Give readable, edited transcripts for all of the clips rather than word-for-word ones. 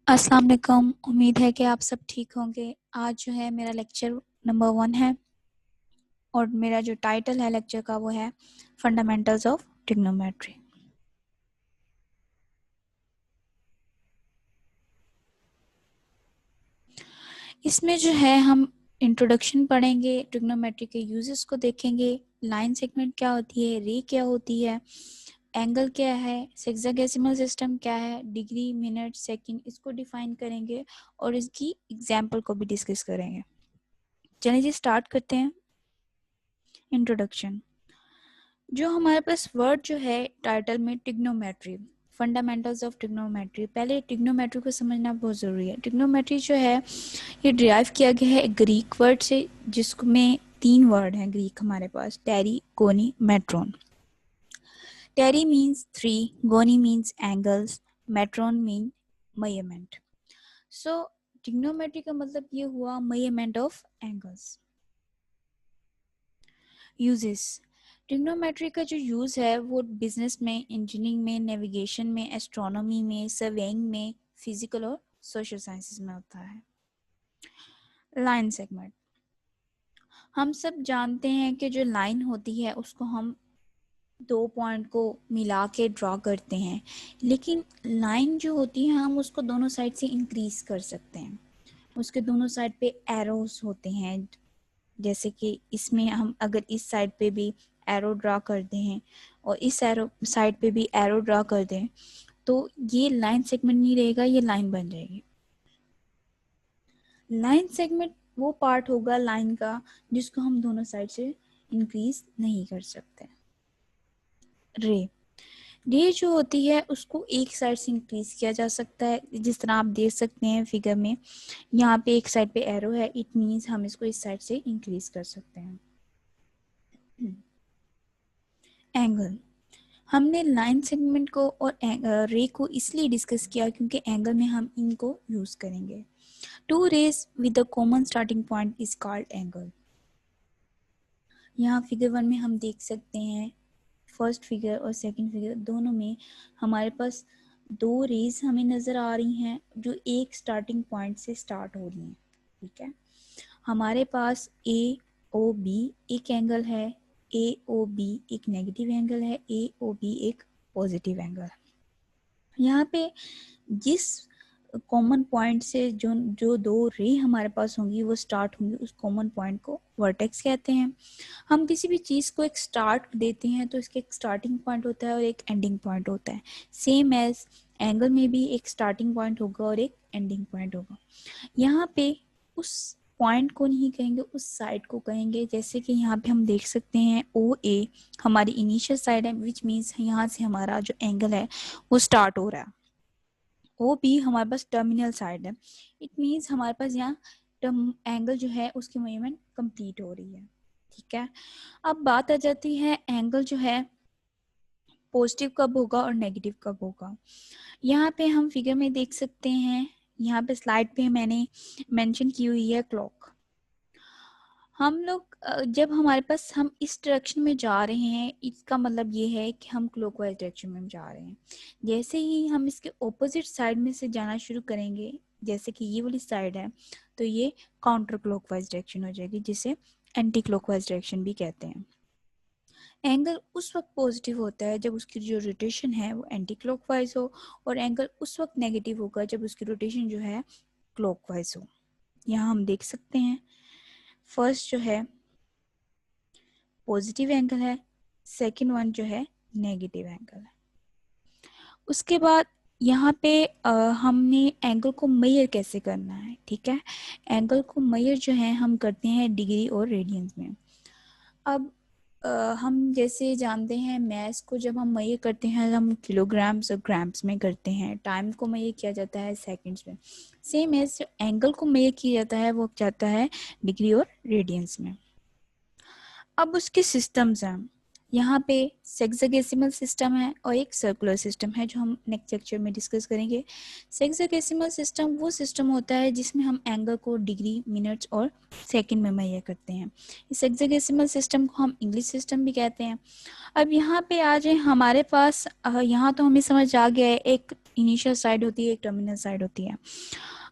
अस्सलाम वालेकुम। उम्मीद है कि आप सब ठीक होंगे। आज जो है मेरा लेक्चर नंबर 1 है और मेरा जो टाइटल है लेक्चर का वो है फंडामेंटल्स ऑफ ट्रिग्नोमेट्री। इसमें जो है हम इंट्रोडक्शन पढ़ेंगे, ट्रिग्नोमेट्री के यूजेस को देखेंगे, लाइन सेगमेंट क्या होती है, रे क्या होती है, एंगल क्या है, सेक्साडेसिमल सिस्टम क्या है, डिग्री, मिनट, सेकंड, इसको डिफाइन करेंगे और इसकी एग्जांपल को भी डिस्कस करेंगे। चलिए जी स्टार्ट करते हैं। इंट्रोडक्शन। जो हमारे पास वर्ड जो है टाइटल में ट्रिग्नोमेट्री, फंडामेंटल्स ऑफ ट्रिग्नोमेट्री, पहले ट्रिग्नोमेट्री को समझना बहुत ज़रूरी है। ट्रिग्नोमेट्री जो है ये डिराइव किया गया है एक ग्रीक वर्ड से, जिसमें 3 वर्ड हैं ग्रीक हमारे पास, टेरी, गोनी, मेट्रोन। टेरी means 3, gon means angles, metron mean measurement. So trigonometry का मतलब ये हुआ measurement of angles. Uses. Trigonometry का जो यूज़ है वो बिजनेस में, इंजीनियरिंग में, नेविगेशन में, एस्ट्रोनॉमी में, सर्वेइंग में, फिजिकल और सोशल साइंसेस में होता है। Line segment. हम सब जानते हैं कि जो लाइन होती है उसको हम 2 पॉइंट को मिला के ड्रॉ करते हैं, लेकिन लाइन जो होती है हम उसको दोनों साइड से इंक्रीज कर सकते हैं। उसके दोनों साइड पे एरोस होते हैं, जैसे कि इसमें हम अगर इस साइड पे भी एरो ड्रा कर दें और इस एरो साइड पे भी एरो ड्रा कर दें तो ये लाइन सेगमेंट नहीं रहेगा, ये लाइन बन जाएगी। लाइन सेगमेंट वो पार्ट होगा लाइन का जिसको हम दोनों साइड से इंक्रीज नहीं कर सकते। रे रे जो होती है उसको एक साइड से इंक्रीज किया जा सकता है, जिस तरह आप देख सकते हैं फिगर में, यहाँ पे एक साइड पे एरो है, इट मीन्स हम इसको इस साइड से इंक्रीज कर सकते हैं। एंगल। हमने लाइन सेगमेंट को और रे को इसलिए डिस्कस किया क्योंकि एंगल में हम इनको यूज करेंगे। 2 rays with the common starting point is called angle. यहाँ फिगर 1 में हम देख सकते हैं, फर्स्ट फिगर और सेकंड फिगर दोनों में हमारे पास 2 रेज हमें नज़र आ रही हैं जो एक स्टार्टिंग पॉइंट से स्टार्ट हो रही हैं। ठीक है, हमारे पास ए ओ बी एक एंगल है, ए ओ बी एक नेगेटिव एंगल है, ए ओ बी एक पॉजिटिव एंगल है। यहाँ पे जिस कॉमन पॉइंट से जो जो 2 रे हमारे पास होंगी वो स्टार्ट होंगी, उस कॉमन पॉइंट को वर्टेक्स कहते हैं। हम किसी भी चीज़ को एक स्टार्ट देते हैं तो इसके एक स्टार्टिंग पॉइंट होता है और एक एंडिंग पॉइंट होता है। सेम एज एंगल में भी एक स्टार्टिंग पॉइंट होगा और एक एंडिंग पॉइंट होगा। यहाँ पे उस पॉइंट को नहीं कहेंगे, उस साइड को कहेंगे। जैसे कि यहाँ पे हम देख सकते हैं ओ ए हमारी इनिशियल साइड है, विच मीन्स यहाँ से हमारा जो एंगल है वो स्टार्ट हो रहा है। ओ बी हमारे पास टर्मिनल साइड है, इट मीन्स हमारे पास यहाँ एंगल जो है उसकी मेजरमेंट कंप्लीट हो रही है। ठीक है, अब बात आ जाती है एंगल जो है पॉजिटिव कब होगा और नेगेटिव कब होगा। यहाँ पे हम फिगर में देख सकते हैं, यहाँ पे स्लाइड पे मैंने मेंशन की हुई है क्लॉक। हम लोग जब हमारे पास हम इस डायरेक्शन में जा रहे हैं, इसका मतलब ये है कि हम क्लॉकवाइज डायरेक्शन में जा रहे हैं। जैसे ही हम इसके ऑपोजिट साइड में से जाना शुरू करेंगे, जैसे कि ये वाली साइड है, तो ये काउंटर क्लॉकवाइज डायरेक्शन हो जाएगी, जिसे एंटी क्लॉकवाइज डायरेक्शन भी कहते हैं। एंगल उस वक्त पॉजिटिव होता है जब उसकी जो रोटेशन है वो एंटी क्लॉकवाइज हो, और एंगल उस वक्त नेगेटिव होगा जब उसकी रोटेशन जो है क्लॉकवाइज हो। यहाँ हम देख सकते हैं फर्स्ट जो है पॉजिटिव एंगल है, सेकंड वन जो है नेगेटिव एंगल है। उसके बाद यहाँ पे हमने एंगल को मेजर कैसे करना है। ठीक है, एंगल को मेजर जो है हम करते हैं डिग्री और रेडियंस में। अब हम जैसे जानते हैं मैथ्स को जब हम मेजर करते हैं हम किलोग्राम्स और ग्राम्स में करते हैं, टाइम को मेजर किया जाता है सेकंड्स में। सेम एज जो एंगल को मेजर किया जाता है वो जाता है डिग्री और रेडियंस में। अब उसके सिस्टम्स हैं, यहाँ पे सेक्साडेसिमल सिस्टम है और एक सर्कुलर सिस्टम है जो हम नेक्स्ट लेक्चर में डिस्कस करेंगे। सेक्साडेसिमल सिस्टम वो सिस्टम होता है जिसमें हम एंगल को डिग्री, मिनट्स और सेकंड में मेजर करते हैं। इस सेक्साडेसिमल सिस्टम को हम इंग्लिश सिस्टम भी कहते हैं। अब यहाँ पे आ जाए हमारे पास, यहाँ तो हमें समझ आ गया है एक इनिशियल साइड होती है, एक टर्मिनल साइड होती है।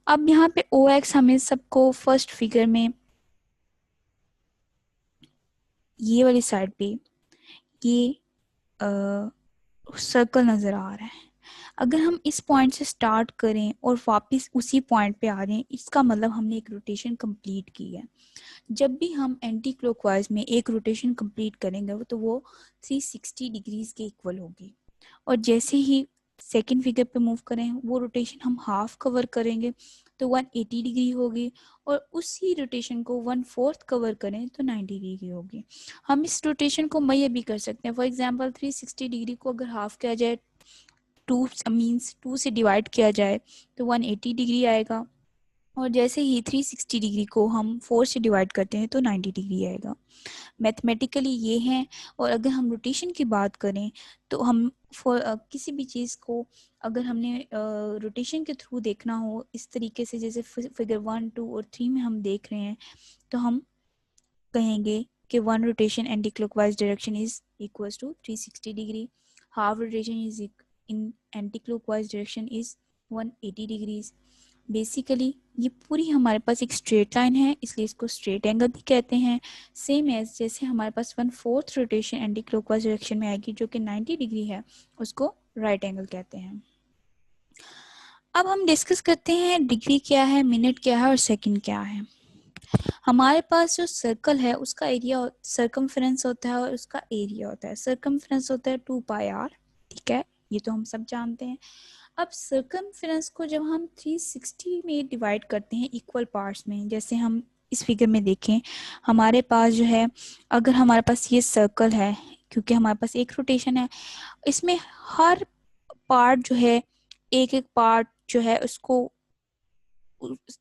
अब यहाँ पे OX हमें सबको फर्स्ट फिगर में ये वाली साइड पे ये सर्कल नज़र आ रहा है। अगर हम इस पॉइंट से स्टार्ट करें और वापस उसी पॉइंट पे आ रहे हैं, इसका मतलब हमने एक रोटेशन कंप्लीट की है। जब भी हम एंटी क्लॉकवाइज में एक रोटेशन कंप्लीट करेंगे तो वो 360 डिग्रीज के इक्वल होगी। और जैसे ही सेकंड फिगर पे मूव करें, वो रोटेशन हम हाफ कवर करेंगे तो 180 डिग्री होगी, और उसी रोटेशन को 1/4 कवर करें तो 90 डिग्री होगी। हम इस रोटेशन को मैयर भी कर सकते हैं। फॉर एग्जांपल 360 डिग्री को अगर हाफ किया जाए, 2 से डिवाइड किया जाए तो 180 डिग्री आएगा, और जैसे ही 360 डिग्री को हम 4 से डिवाइड करते हैं तो 90 डिग्री आएगा। मैथमेटिकली ये है। और अगर हम रोटेशन की बात करें तो हम किसी भी चीज़ को अगर हमने रोटेशन के थ्रू देखना हो, इस तरीके से जैसे फिगर 1, 2 और 3 में हम देख रहे हैं, तो हम कहेंगे कि one rotation anti clockwise direction is equals to 360 degree, half rotation is in anti clockwise direction is 180 degrees. Basically ये पूरी हमारे पास एक स्ट्रेट लाइन है, इसलिए इसको स्ट्रेट एंगल भी कहते हैं। सेम एज जैसे हमारे पास 1/4 रोटेशन एंटी क्लॉकवाइज डायरेक्शन में आएगी जो कि 90 डिग्री है, उसको राइट एंगल कहते हैं। अब हम डिस्कस करते हैं डिग्री क्या है, मिनट क्या है और सेकंड क्या है। हमारे पास जो सर्कल है उसका एरिया सर्कमफ्रेंस होता है और उसका एरिया होता है। सर्कमफ्रेंस होता है 2πr, ठीक है, ये तो हम सब जानते हैं। अब सर्कमफ्रेंस को जब हम 360 में डिवाइड करते हैं इक्वल पार्ट्स में, जैसे हम इस फिगर में देखें, हमारे पास जो है, अगर हमारे पास ये सर्कल है, क्योंकि हमारे पास एक रोटेशन है, इसमें हर पार्ट जो है, एक एक पार्ट जो है उसको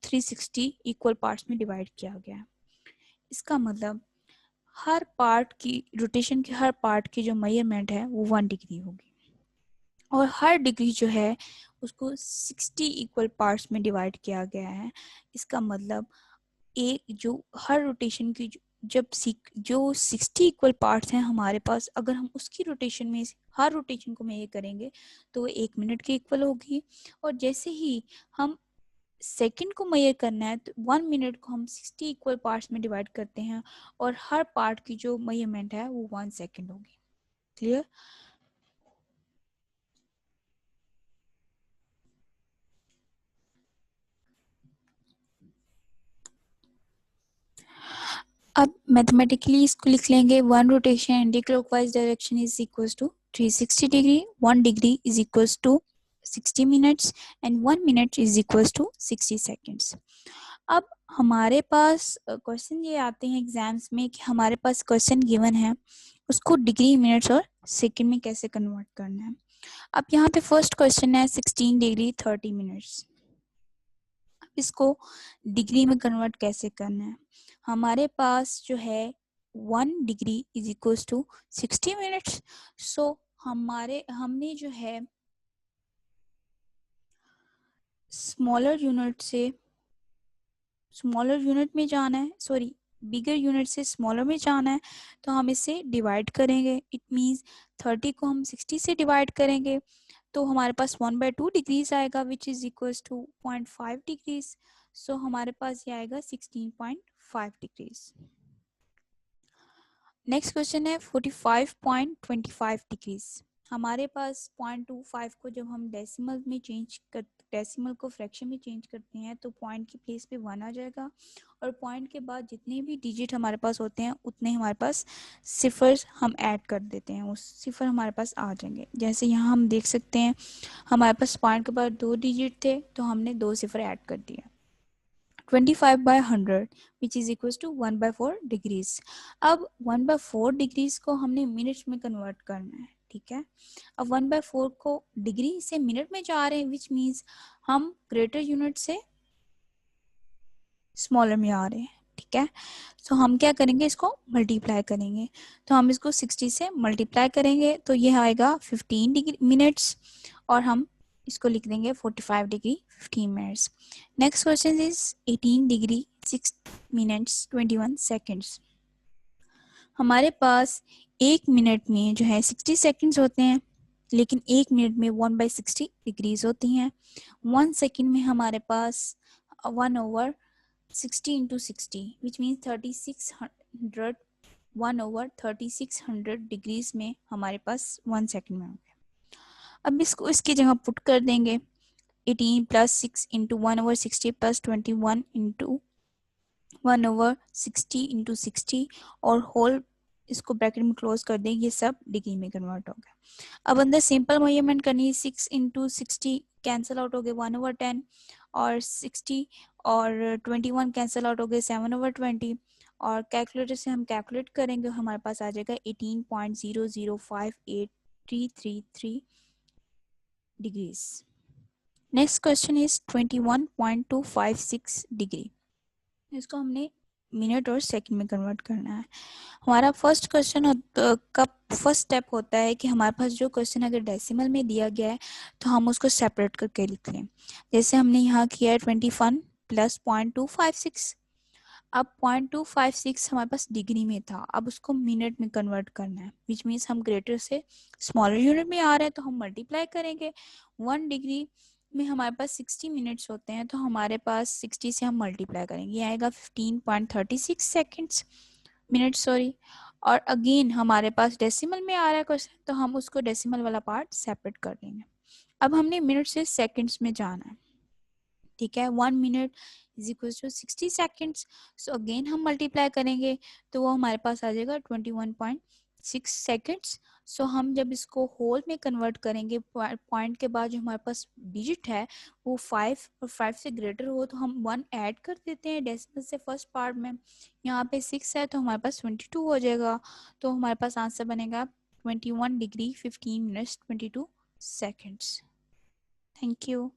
360 इक्वल पार्ट्स में डिवाइड किया गया है। इसका मतलब हर पार्ट की रोटेशन के हर पार्ट की जो मेजरमेंट है वो 1 डिग्री होगी, और हर डिग्री जो है उसको 60 इक्वल पार्ट्स में डिवाइड किया गया है। इसका मतलब एक जो हर रोटेशन की जब जो 60 इक्वल पार्ट्स हैं हमारे पास, अगर हम उसकी रोटेशन में हर रोटेशन को मेजर करेंगे तो वो 1 मिनट के इक्वल होगी। और जैसे ही हम सेकंड को मेजर करना है तो 1 मिनट को हम 60 इक्वल पार्ट्स में डिवाइड करते हैं, और हर पार्ट की जो मेजरमेंट है वो 1 सेकंड होगी। क्लियर? अब मैथमेटिकली इसको लिख लेंगे, 1 rotation anti clockwise direction is equals to 360 degree, 1 degree is equals to 60 minutes, and 1 minute is equals to 60 seconds. अब हमारे पास क्वेश्चन ये आते हैं एग्जाम्स में कि हमारे पास क्वेश्चन गिवन है, उसको डिग्री, मिनट्स और सेकंड में कैसे कन्वर्ट करना है। अब यहाँ पे फर्स्ट क्वेश्चन है 16 डिग्री 30 मिनट्स। इसको डिग्री में कन्वर्ट कैसे करना है। हमारे पास जो है 1 degree is equals to 60 minutes. So हमने जो है स्मॉलर यूनिट में जाना है, सॉरी बिगर यूनिट से स्मॉलर में जाना है, तो हम इसे डिवाइड करेंगे। इट मीन्स 30 को हम 60 से डिवाइड करेंगे तो हमारे पास 1/2 डिग्रीज आएगा which is equals to 0.5 degrees. So हमारे पास ये आएगा 16.5 डिग्रीज। नेक्स्ट क्वेश्चन है 45.25 डिग्रीज। हमारे पास 0.25 को जब हम डेसिमल को फ्रैक्शन में चेंज करते हैं तो पॉइंट की प्लेस पे 1 आ जाएगा, और पॉइंट के बाद जितने भी डिजिट हमारे पास होते हैं उतने हमारे पास सिफर हम ऐड कर देते हैं, उस सिफर हमारे पास आ जाएंगे। जैसे यहाँ हम देख सकते हैं हमारे पास पॉइंट के बाद 2 डिजिट थे तो हमने 2 सिफर ऐड कर दिया। 25/100 which is equal to 1/4 degrees. अब 1/4 डिग्रीज को हमने मिनट्स में कन्वर्ट करना है, ठीक है। अब 1/4 को डिग्री से मिनट में जा रहे हैं विच मीन्स हम ग्रेटर यूनिट से स्मॉलर में आ रहे हैं, ठीक है। तो हम क्या करेंगे, इसको मल्टीप्लाई करेंगे। तो हम इसको 60 से मल्टीप्लाई करेंगे तो ये आएगा 15 डिग्री मिनट्स, और हम इसको लिख देंगे 45 degree 15 minutes. Next question is 18 degree 6 minutes 21 seconds. हमारे पास 1 मिनट में जो है 60 सेकेंड्स होते हैं, लेकिन 1 मिनट में 1/60 डिग्रीज होती हैं। 1 सेकेंड में हमारे पास 1/60 into 60 which means 3600 1/3600 डिग्रीज में हमारे पास 1 सेकेंड में होंगे। अब इसको इसकी जगह पुट कर देंगे 18 + 6 into 1/60 + 21 into 1/60 into 60 और होल इसको ब्रैकेट में क्लोज कर दें, ये सब डिग्री में कन्वर्ट हो गया। अब अंदर सिंपल मेजरमेंट करनी है, 6 into 60 कैंसिल आउट हो गए 1/10 और 60 और 21 कैंसिल आउट हो गए 7/20 और कैलकुलेटर से हम कैलकुलेट करेंगे, हमारे पास आ जाएगा 18.0058333 degrees. Next question is 21.256 degree. इसको हमने मिनट और सेकंड में कन्वर्ट करना है। हमारा फर्स्ट क्वेश्चन का फर्स्ट स्टेप होता है कि हमारे पास जो क्वेश्चन अगर डेसिमल में दिया गया है तो हम उसको सेपरेट करके लिख लें। जैसे हमने यहाँ किया है 21 + 0.256। अब 0.256 हमारे पास डिग्री में था, अब उसको मिनट में कन्वर्ट करना है, विच मीन्स हम ग्रेटर से स्मॉलर यूनिट में आ रहे हैं तो हम मल्टीप्लाई करेंगे। 1 डिग्री में हमारे पास 60 मिनट्स होते हैं तो हमारे पास 60 से हम मल्टीप्लाई करेंगे, ये आएगा 15.36 सेकेंड्स मिनट सॉरी। और अगेन हमारे पास डेसिमल में आ रहा है क्वेश्चन तो हम उसको डेसिमल वाला पार्ट सेपरेट कर देंगे। अब हमने मिनट से सेकेंड्स में जाना है, ठीक है। 1 minute is equal to 60 seconds. So again हम मल्टीप्लाई करेंगे तो वो हमारे पास आ जाएगा 21.6 सेकेंड्स। सो हम जब इसको होल में कन्वर्ट करेंगे, पॉइंट के बाद जो हमारे पास डिजिट है वो 5 और 5 से ग्रेटर हो तो हम 1 ऐड कर देते हैं डेसिमल से फर्स्ट पार्ट में। यहाँ पे 6 है तो हमारे पास 22 हो जाएगा, तो हमारे पास आंसर बनेगा 21 degree 15 minutes 22 seconds. Thank you.